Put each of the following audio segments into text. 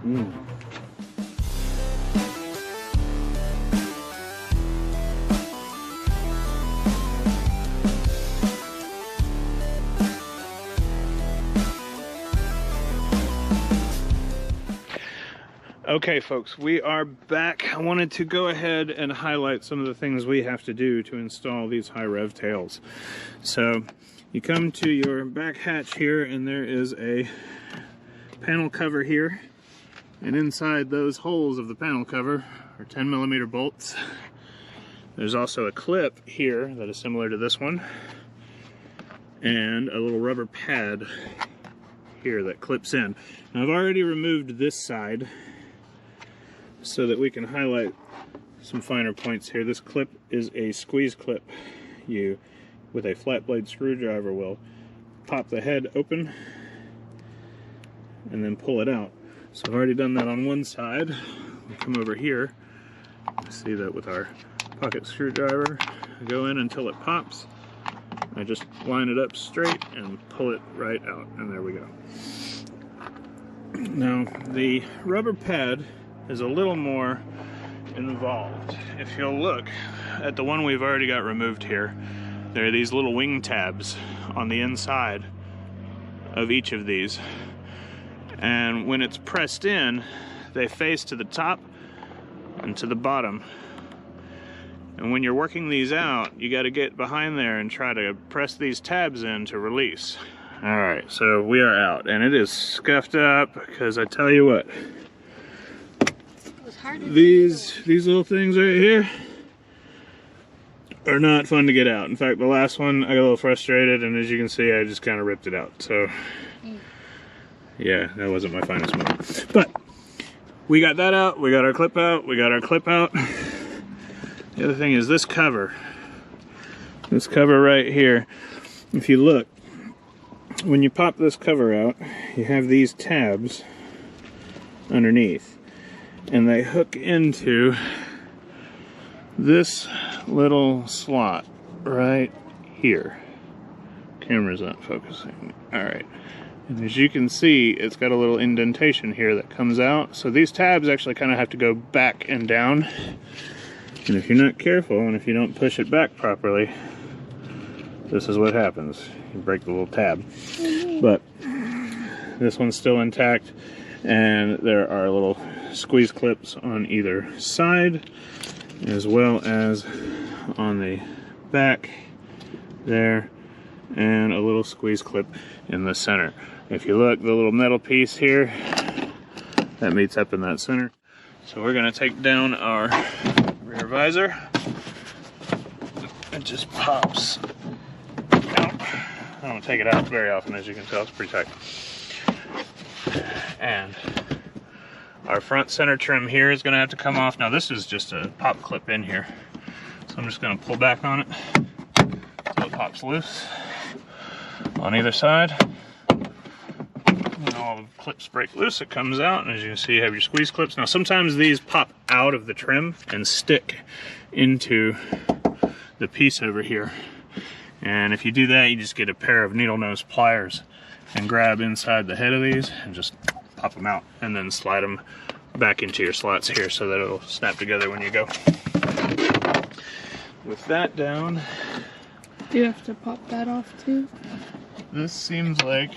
Okay folks, we are back. I wanted to go ahead and highlight some of the things we have to do to install these HiRev tails. So you come to your back hatch here and there is a panel cover here, and inside those holes of the panel cover are 10mm bolts. There's also a clip here that is similar to this one, and a little rubber pad here that clips in. Now I've already removed this side so that we can highlight some finer points here. This clip is a squeeze clip. You, with a flat blade screwdriver, will pop the head open and then pull it out. So I've already done that on one side. We'll come over here. See that with our pocket screwdriver. I go in until it pops. I just line it up straight and pull it right out, and there we go. Now the rubber pad is a little more involved. If you'll look at the one we've already got removed here, there are these little wing tabs on the inside of each of these. And when it's pressed in, they face to the top and to the bottom. And when you're working these out, you got to get behind there and try to press these tabs in to release. All right, so we are out, and it is scuffed up because I tell you what, these little things right here are not fun to get out. In fact, the last one I got a little frustrated, and as you can see, I just kind of ripped it out. So yeah, that wasn't my finest moment. But we got that out, we got our clip out, we got our clip out. The other thing is this cover right here. If you look, when you pop this cover out, you have these tabs underneath, and they hook into this little slot right here. Camera's not focusing. All right. And as you can see, it's got a little indentation here that comes out. So these tabs actually kind of have to go back and down. And if you're not careful, and if you don't push it back properly, this is what happens. You break the little tab. But this one's still intact, and there are little squeeze clips on either side, as well as on the back there, and a little squeeze clip in the center. If you look, the little metal piece here, that meets up in that center. So we're going to take down our rear visor. It just pops out. I don't take it out very often, as you can tell, it's pretty tight. And our front center trim here is going to have to come off. Now this is just a pop clip in here, so I'm just going to pull back on it so it pops loose on either side. When all the clips break loose, it comes out, and as you can see, you have your squeeze clips. Now sometimes these pop out of the trim and stick into the piece over here, and if you do that, you just get a pair of needle nose pliers and grab inside the head of these and just pop them out, and then slide them back into your slots here so that it'll snap together when you go. With that down, do you have to pop that off too? This seems like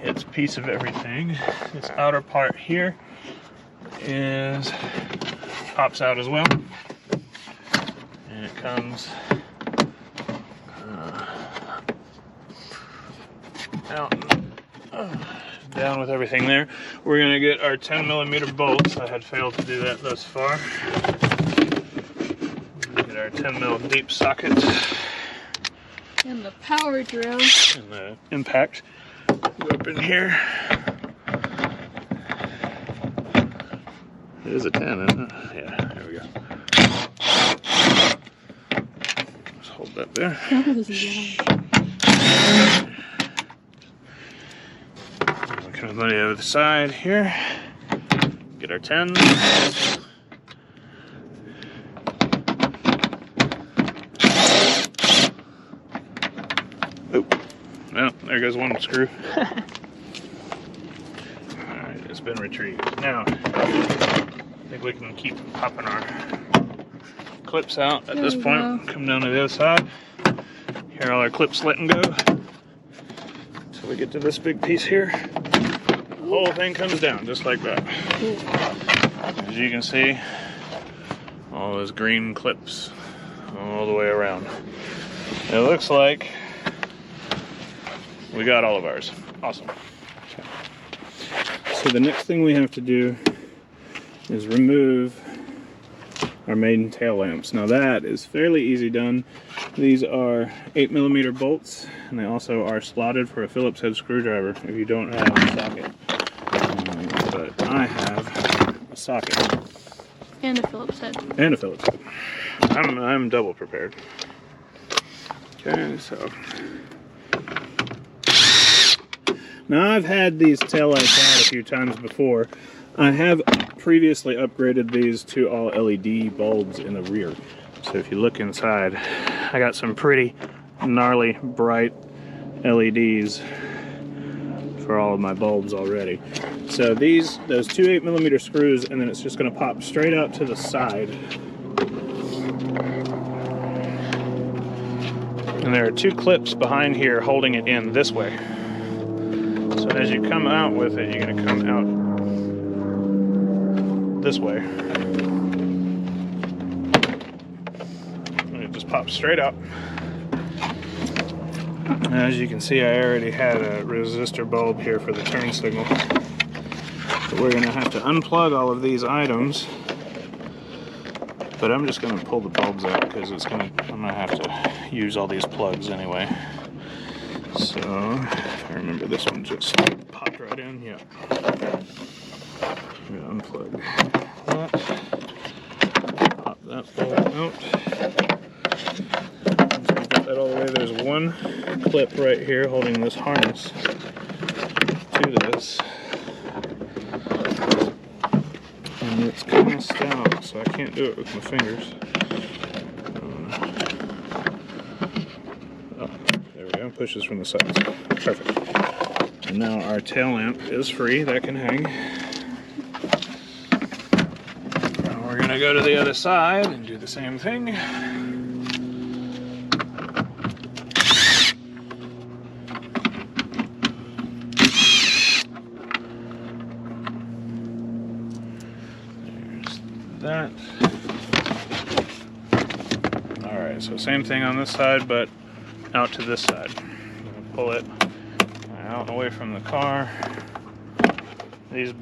it's a piece of everything. This outer part here pops out as well, and it comes out down with everything there. We're going to get our 10mm bolts. I had failed to do that thus far. Get our 10mm deep socket. And the power drill. And the impact. Go up in here. It is a 10, isn't it? Yeah, there we go. Just hold that there. That was loud. Come on the other side here. Get our 10s. Oh, well, there goes one screw. Alright, just been retrieved. Now, I think we can keep popping our clips out at this point. Come down to the other side. Here are all our clips letting go. Until we get to this big piece here. The whole thing comes down just like that. As you can see, all those green clips all the way around. It looks like we got all of ours. Awesome. Okay. So the next thing we have to do is remove our main tail lamps. Now that is fairly easy done. These are 8mm bolts, and they also are slotted for a Phillips head screwdriver if you don't have a socket. But I have a socket. And a Phillips head. And a Phillips head. I'm double prepared. Okay, so now I've had these taillights out a few times before. I have previously upgraded these to all LED bulbs in the rear. So if you look inside, I got some pretty gnarly bright LEDs for all of my bulbs already. So those two 8mm screws, and then it's just going to pop straight out to the side. And there are two clips behind here holding it in this way. So as you come out with it, you're going to come out this way. And it just pops straight out. As you can see, I already had a resistor bulb here for the turn signal. But we're going to have to unplug all of these items. But I'm just going to pull the bulbs out because I'm going to have to use all these plugs anyway. So, if I remember, this one just popped right in. Yeah. I'm going to unplug that. Pop that bulb out. Once we get that all the way, there's one clip right here holding this harness to this. And it's kind of stout, so I can't do it with my fingers. Oh, there we go. Pushes from the sides. Perfect. And now our tail lamp is free. That can hang. Now we're going to go to the other side and do the same thing. That. Alright, so same thing on this side, but out to this side. I'm going to pull it out and away from the car. These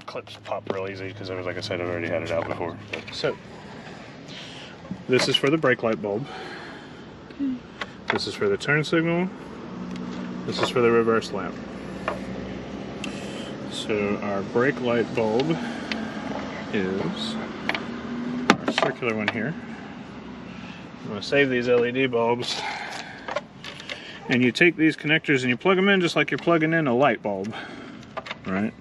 clips pop real easy because, like I said, I've already had it out before. So, this is for the brake light bulb. This is for the turn signal. This is for the reverse lamp. So, our brake light bulb is our circular one here. I'm going to save these LED bulbs, and you take these connectors and you plug them in just like you're plugging in a light bulb, right?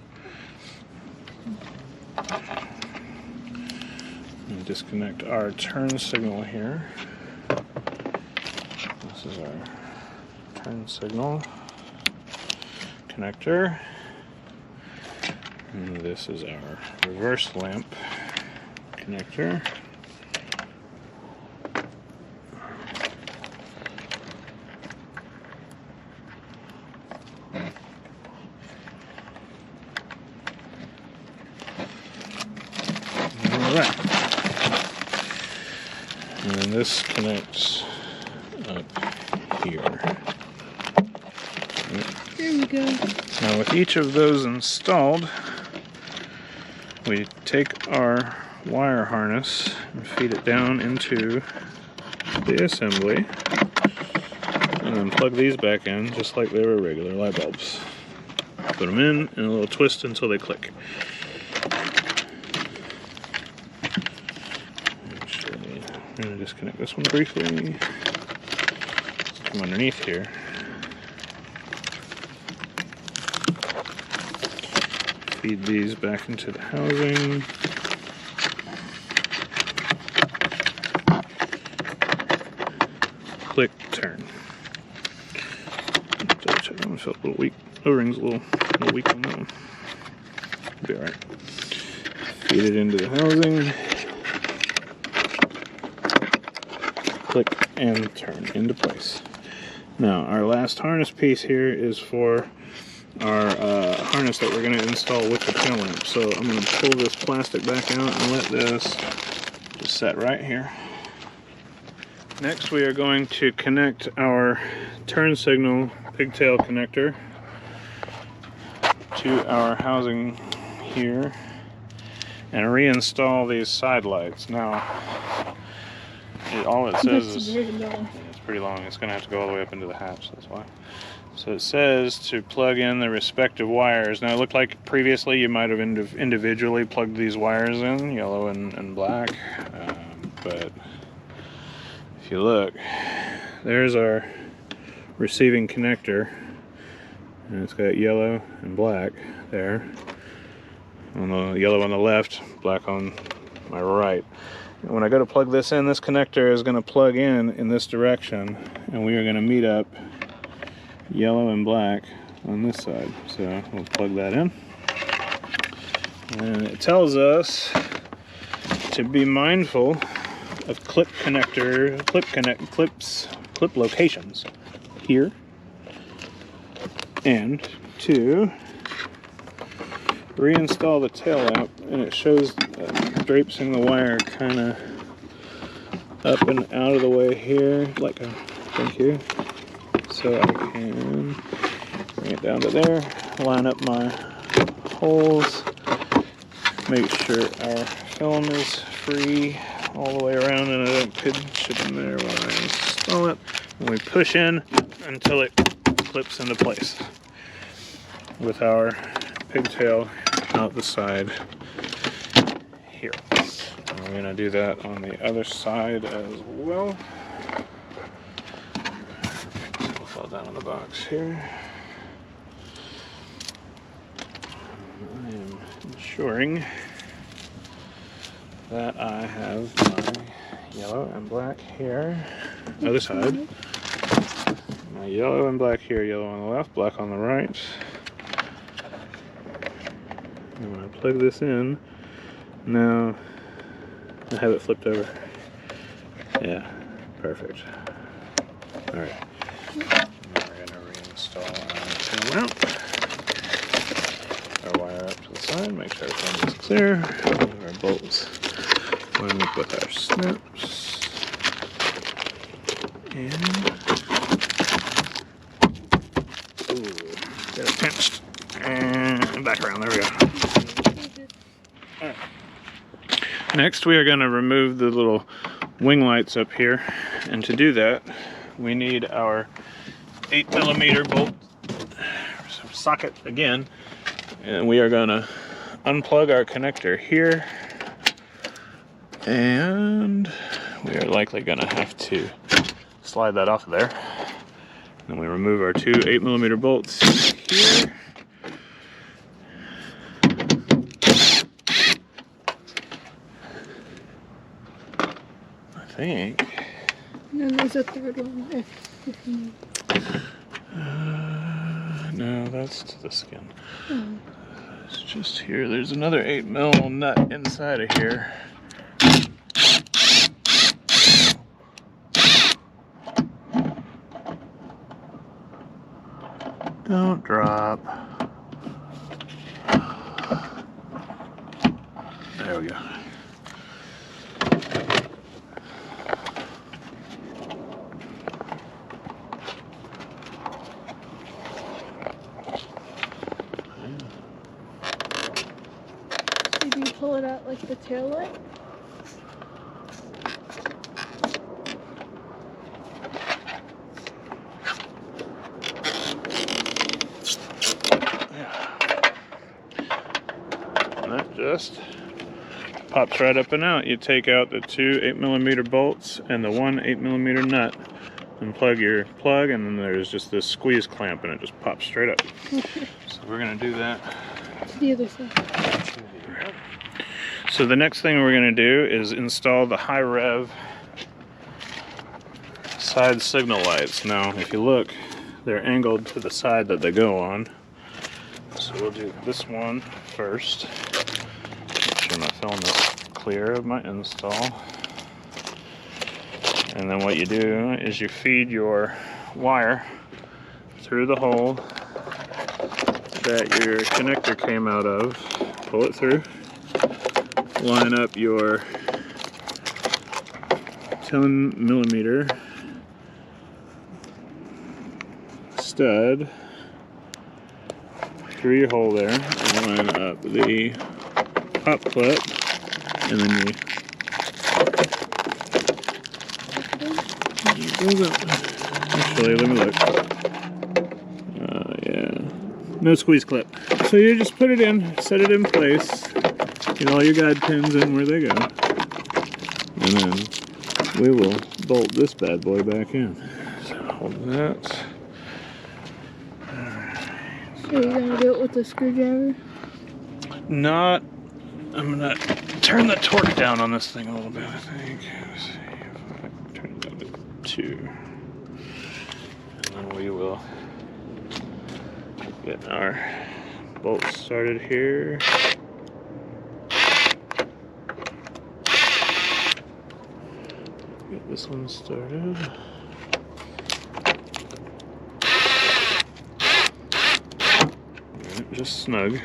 And disconnect our turn signal here. This is our turn signal connector. And this is our reverse lamp connector. Alright. And then this connects up here. There we go. Now with each of those installed, we take our wire harness and feed it down into the assembly, and then plug these back in just like they were regular light bulbs. Put them in and a little twist until they click. Actually, I'm going to disconnect this one briefly. Let's come underneath here. Feed these back into the housing. Click, turn. Double check that one felt a little weak. O-ring's a little weak on that one. Be all right. Feed it into the housing. Click and turn into place. Now, our last harness piece here is for our harness that we're going to install with the tail lamp. So I'm going to pull this plastic back out and let this just set right here. Next, we are going to connect our turn signal pigtail connector to our housing here and reinstall these side lights. Now, all it says is it's pretty long. It's going to have to go all the way up into the hatch, that's why. So it says to plug in the respective wires. Now, it looked like previously you might have individually plugged these wires in, yellow and black, but if you look, there's our receiving connector, and it's got yellow and black there. On the yellow on the left, black on my right. When I go to plug this in, this connector is going to plug in this direction, and we are going to meet up yellow and black on this side. So we'll plug that in, and it tells us to be mindful of clip locations here, and to reinstall the tail lamp, and it shows drapesing the wire kind of up and out of the way here, like a thank you, so I can bring it down to there, line up my holes, make sure our film is free all the way around, and I don't pinch it in there when I install it. And we push in until it clips into place with our pigtail out the side here. And we're going to do that on the other side as well. It'll fall down on the box here. I am ensuring that I have my yellow and black here, other side. My yellow and black here, yellow on the left, black on the right. And when I plug this in, now I have it flipped over. Yeah, perfect. Alright. Now we're going to reinstall our tail lamp. Our wire up to the side, make sure everything is clear. Our bolts line up with our snaps. And get it pinched. And back around, there we go. Alright. Next we are going to remove the little wing lights up here, and to do that we need our 8mm bolt socket again, and we are going to unplug our connector here, and we are likely going to have to slide that off of there. Then we remove our two 8mm bolts here. I think. And then there's a third one if you need. No, that's to the skin. Oh. It's just here. There's another 8mm nut inside of here. Don't drop. There we go. Did you pull it out like the tail light? Just pops right up and out. You take out the two 8mm bolts and the one 8mm nut and plug your plug, and then there's just this squeeze clamp and it just pops straight up. So we're going to do that. The other side. So the next thing we're going to do is install the HiRev side signal lights. Now if you look, they're angled to the side that they go on. So we'll do this one first. Make sure my film is clear of my install. And then what you do is you feed your wire through the hole that your connector came out of, pull it through, line up your 10mm stud through your hole there, and line up the pop clip, and then you actually, let me look. Yeah, no squeeze clip. So you just put it in, set it in place, get all your guide pins in where they go, and then we will bolt this bad boy back in. So hold that. So you're gonna do it with the screwdriver? Not. I'm gonna turn the torque down on this thing a little bit, I think. Let's see if I turn it down to 2. And then we will get our bolts started here. Get this one started. Alright, just snug.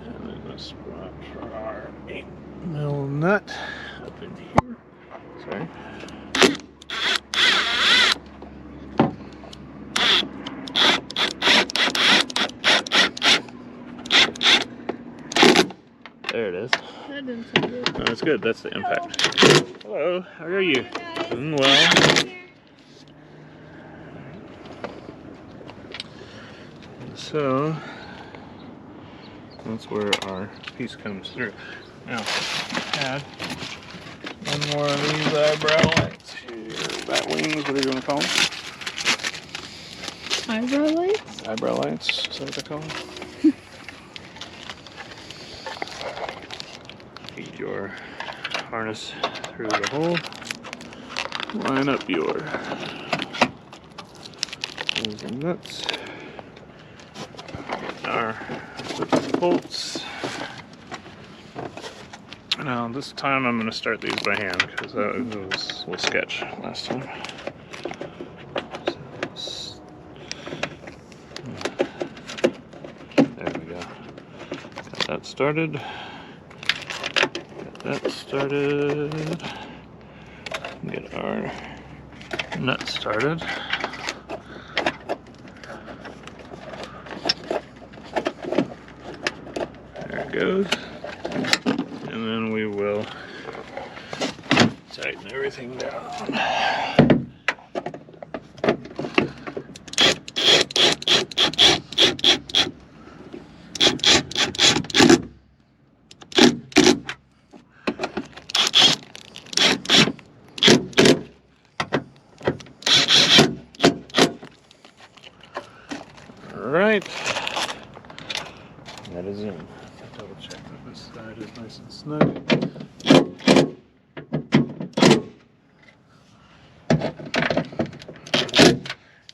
And then a spot for our 8mm nut up in here. Sorry. There it is. That didn't sound good. No, that's good. That's the impact. Hello, how are you? Doing well. So that's where our piece comes through. Now, add one more of these eyebrow lights here. Bat wings, what are you going to call them? Eyebrow lights? Eyebrow lights, is that what they call them? Feed your harness through the hole. Line up your holes and nuts. Our bolts. Now this time I'm going to start these by hand because that was a little sketch last time. There we go. Got that started. Got that started. Get our nut started. There it goes. And then we will tighten everything down. Alright, that is in. Double check that this side is nice and snug.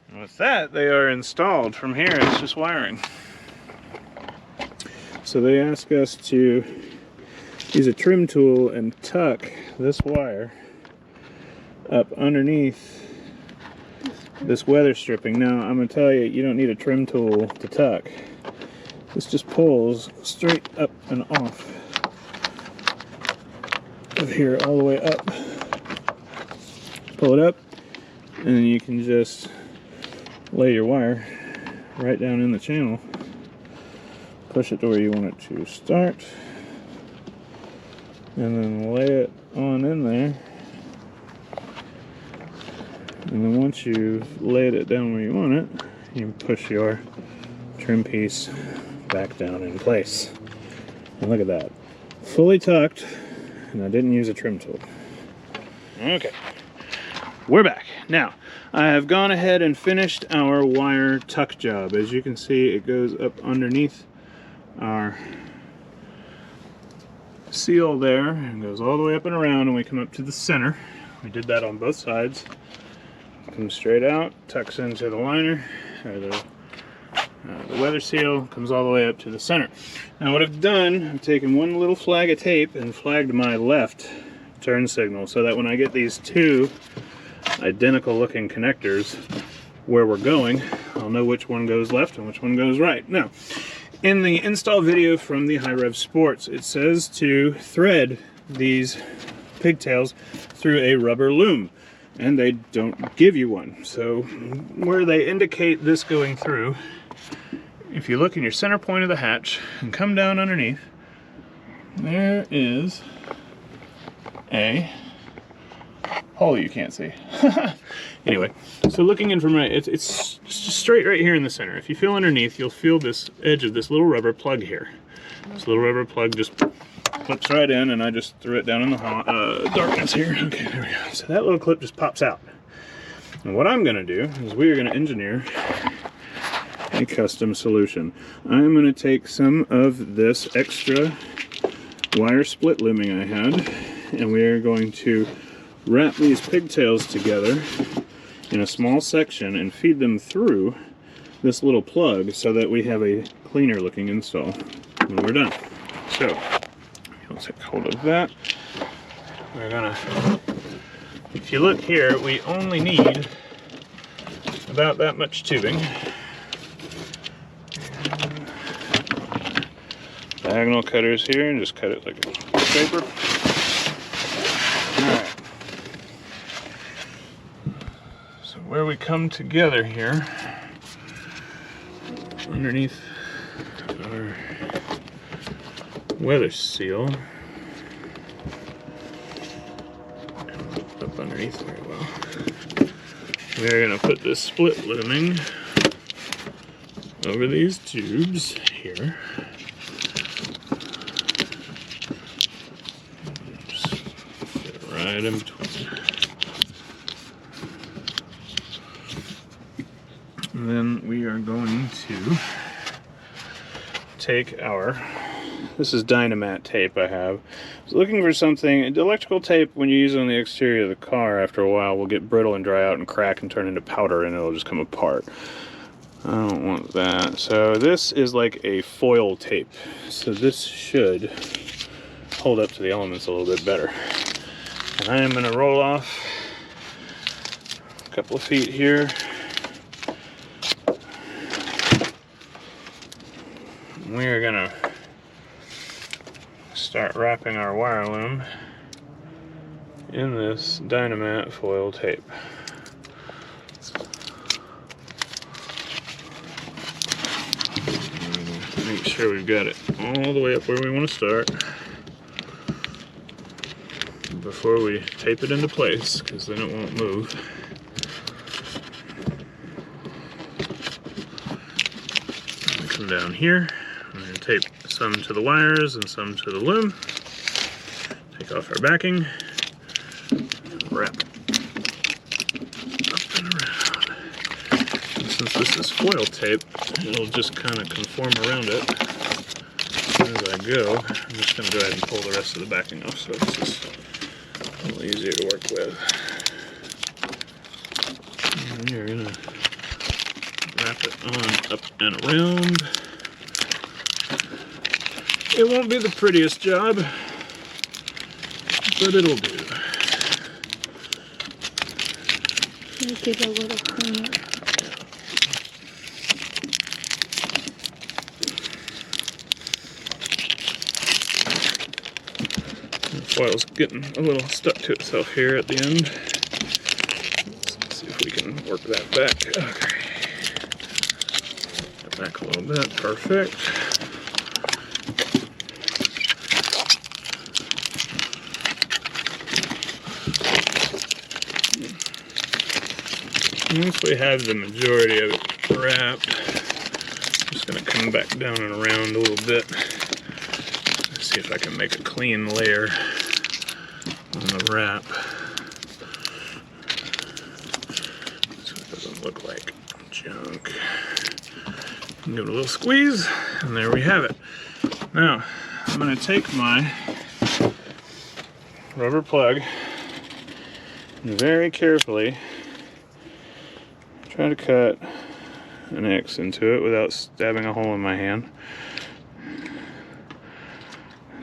And with that, they are installed. From here, it's just wiring. So they ask us to use a trim tool and tuck this wire up underneath this weather stripping. Now, I'm going to tell you, you don't need a trim tool to tuck. This just pulls straight up and off of here all the way up. Pull it up, and then you can just lay your wire right down in the channel. Push it to where you want it to start, and then lay it on in there. And then once you've laid it down where you want it, you can push your trim piece back down in place. And look at that. Fully tucked, and I didn't use a trim tool. Okay, we're back. Now, I have gone ahead and finished our wire tuck job. As you can see, it goes up underneath our seal there and goes all the way up and around, and we come up to the center. We did that on both sides. Comes straight out, tucks into the liner, or the The weather seal comes all the way up to the center. Now what I've done, I've taken one little flag of tape and flagged my left turn signal so that when I get these two identical looking connectors where we're going, I'll know which one goes left and which one goes right. Now, in the install video from the HiRev Sports, it says to thread these pigtails through a rubber loom, and they don't give you one. So where they indicate this going through, if you look in your center point of the hatch and come down underneath, there is a hole you can't see. Anyway, so looking in from right, it's just straight right here in the center. If you feel underneath, you'll feel this edge of this little rubber plug here. This little rubber plug just clips right in, and I just threw it down in the darkness here. Okay, there we go. So that little clip just pops out. And what I'm gonna do is we are gonna engineer a custom solution. I'm gonna take some of this extra wire split looming I had, and we are going to wrap these pigtails together in a small section and feed them through this little plug so that we have a cleaner looking install when we're done. So, let's take hold of that. We're gonna, if you look here, we only need about that much tubing. Diagonal cutters here, and just cut it like a paper. Alright. So where we come together here, underneath our weather seal, up underneath very well, we're going to put this split looming over these tubes here. Right in between. And then we are going to take our, this is Dynamat tape I have. I was looking for something, electrical tape when you use it on the exterior of the car after a while will get brittle and dry out and crack and turn into powder and it'll just come apart. I don't want that. So this is like a foil tape. So this should hold up to the elements a little bit better. And I am going to roll off a couple of feet here. We are going to start wrapping our wire loom in this Dynamat foil tape. Make sure we've got it all the way up where we want to start before we tape it into place, because then it won't move. We come down here, I'm going to tape some to the wires and some to the loom. Take off our backing, wrap up and around. And since this is foil tape, it'll just kind of conform around it as I go. I'm just going to go ahead and pull the rest of the backing off so it's just a little easier to work with. And you're going to wrap it on up and around. It won't be the prettiest job, but it'll do. Make it a little cleaner. The foil's getting a little stuck to itself here at the end. Let's see if we can work that back. Okay. Get back a little bit. Perfect. Once we have the majority of it wrapped, I'm just going to come back down and around a little bit. See if I can make a clean layer on the wrap so it doesn't look like junk. Give it a little squeeze, and there we have it. Now, I'm going to take my rubber plug and very carefully try to cut an X into it without stabbing a hole in my hand.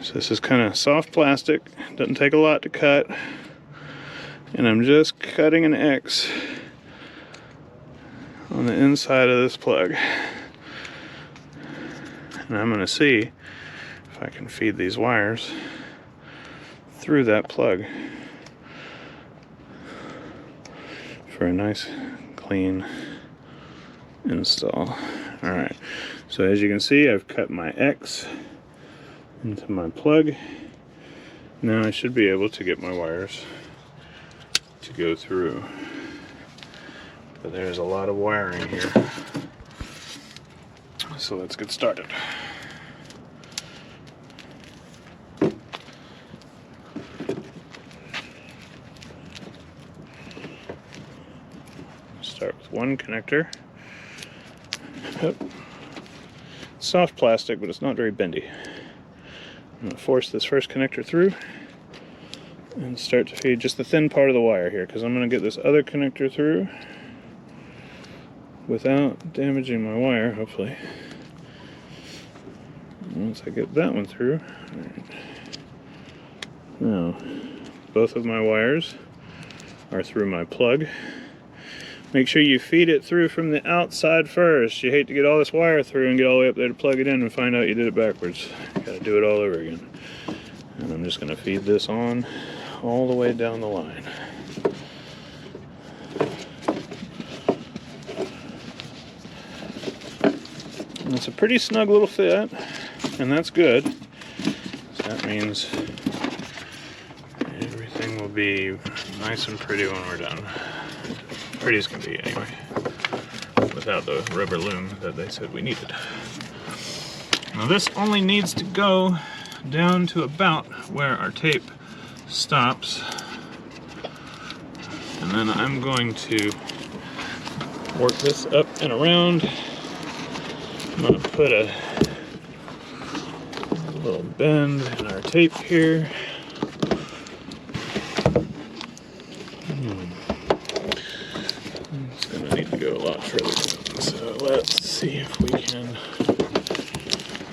So this is kind of soft plastic, doesn't take a lot to cut, and I'm just cutting an X on the inside of this plug. And I'm going to see if I can feed these wires through that plug for a nice clean install. Alright, so as you can see, I've cut my X into my plug. Now I should be able to get my wires to go through. But there's a lot of wiring here. So let's get started. Start with one connector. Yep. Soft plastic, but it's not very bendy. I'm going to force this first connector through and start to feed just the thin part of the wire here, because I'm going to get this other connector through without damaging my wire, hopefully. Once I get that one through, right. Now both of my wires are through my plug. Make sure you feed it through from the outside first. You hate to get all this wire through and get all the way up there to plug it in and find out you did it backwards. You gotta do it all over again. And I'm just gonna feed this on all the way down the line. And it's a pretty snug little fit, and that's good. So that means everything will be nice and pretty when we're done. Pretty as can be, anyway, without the rubber loom that they said we needed. Now this only needs to go down to about where our tape stops, and then I'm going to work this up and around. I'm going to put a little bend in our tape here. It's going to need to go a lot further down. So let's see if we can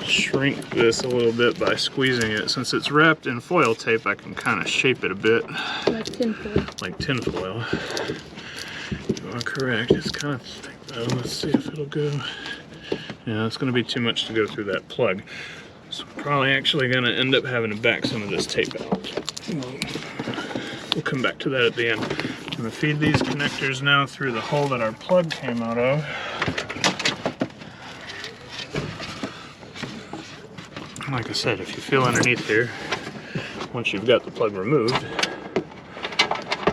shrink this a little bit by squeezing it. Since it's wrapped in foil tape, I can kind of shape it a bit. Like tinfoil. Like tinfoil. You are correct. It's kind of thick though. Let's see if it'll go. Yeah, it's going to be too much to go through that plug. So I'm probably actually going to end up having to back some of this tape out. We'll come back to that at the end. I'm going to feed these connectors now through the hole that our plug came out of. Like I said, if you feel underneath here, once you've got the plug removed,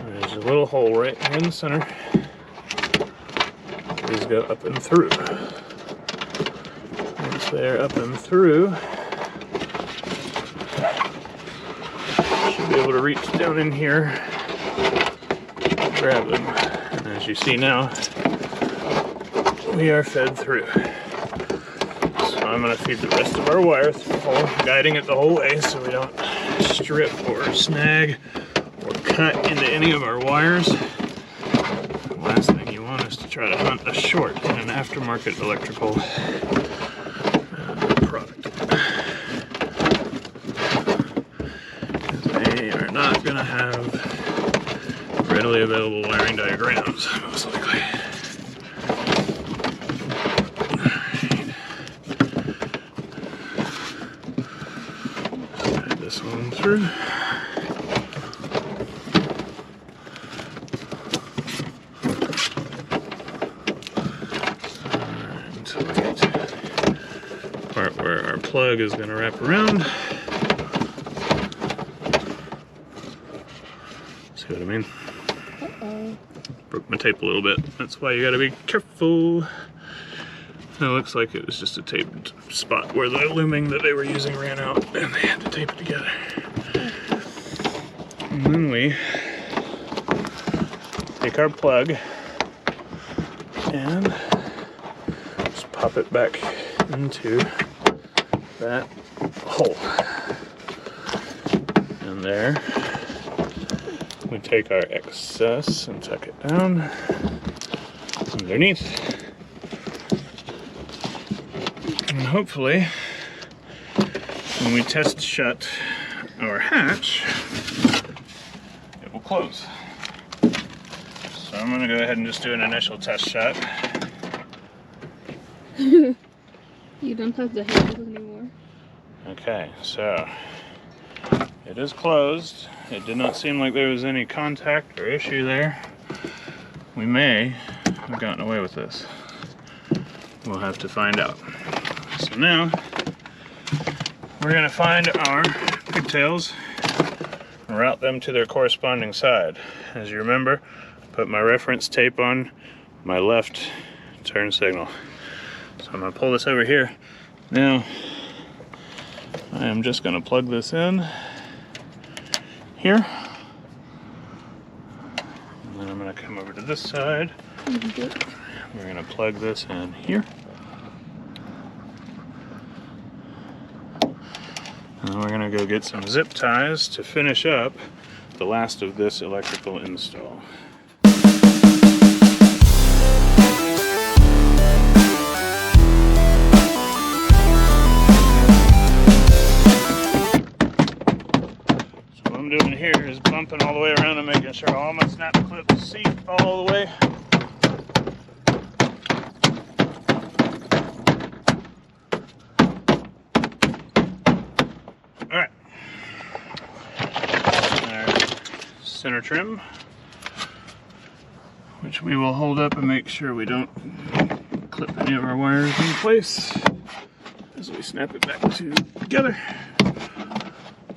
there's a little hole right here in the center. These go up and through. Once they're up and through, you should be able to reach down in here and grab them. And as you see now, we are fed through. So I'm going to feed the rest of our wire through the hole, guiding it the whole way so we don't strip or snag or cut into any of our wires. The last thing you want is to try to hunt a short in an aftermarket electrical product. They are not going to have readily available wiring diagrams, most likely. Slide this one through. Until we get to the part where our plug is going to wrap around. See what I mean? Uh-oh. Broke my tape a little bit. That's why you gotta be careful. It looks like it was just a taped spot where the looming that they were using ran out and they had to tape it together. And then we take our plug and just pop it back into that hole. And there we take our excess and tuck it down underneath. And hopefully, when we test shut our hatch, it will close. So I'm gonna go ahead and just do an initial test shut. You don't have the handles anymore. Okay, so it is closed. It did not seem like there was any contact or issue there. We may have gotten away with this. We'll have to find out. So now, we're gonna find our pigtails and route them to their corresponding side. As you remember, I put my reference tape on my left turn signal. So I'm gonna pull this over here. Now, I am just gonna plug this in here. And then I'm gonna come over to this side. We're gonna plug this in here. And then we're gonna go get some zip ties to finish up the last of this electrical install. What I'm doing here is bumping all the way around and making sure all my snap clips seat all the way. All right. Our center trim, which we will hold up and make sure we don't clip any of our wires in place as we snap it back together,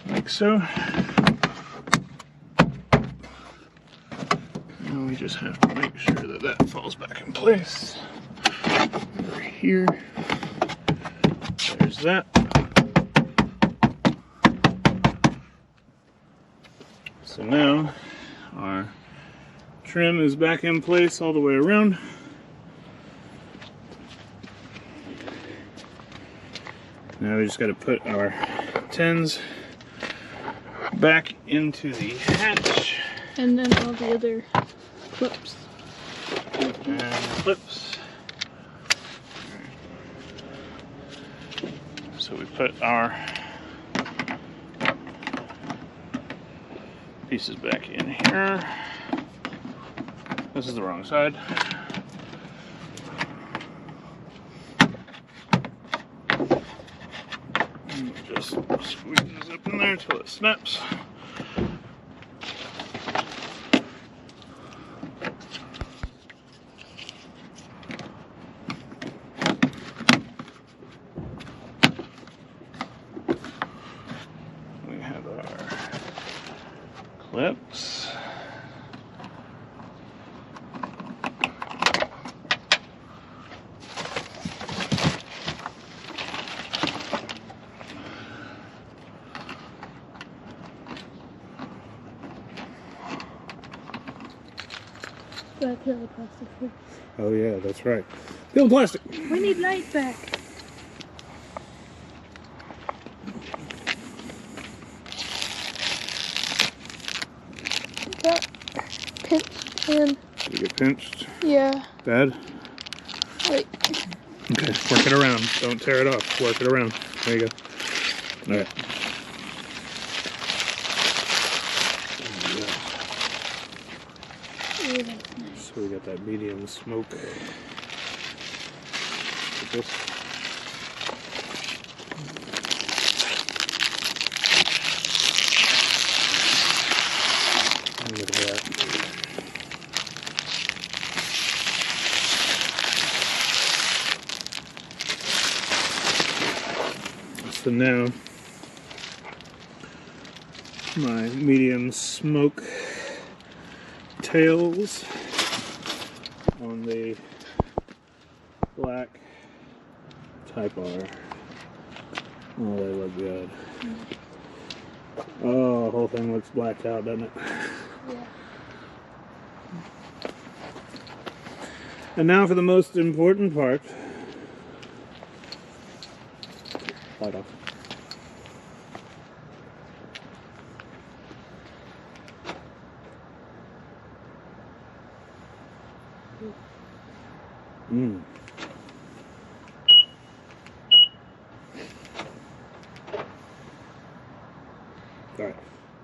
like so. And we just have to make sure that that falls back in place. Over here, there's that. So now our trim is back in place all the way around. Now we just got to put our tins back into the hatch. And then all the other clips. And clips. So we put our pieces back in here. This is the wrong side. And just squeeze this up in there until it snaps. We have our clips. Back to the plastic here. Oh yeah, that's right. Peel the plastic. We need light back. Got pinched and Did you get pinched? yeah. Bad? Wait. Okay, work it around. Don't tear it off. Work it around. There you go. All right. Yeah, that's nice. So we got that medium smoke. Like this. Look at that. So now my medium smoke tails on the black Type R. Oh, they look good. Oh, the whole thing looks blacked out, doesn't it? Yeah. And now for the most important part. Light off.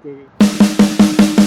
the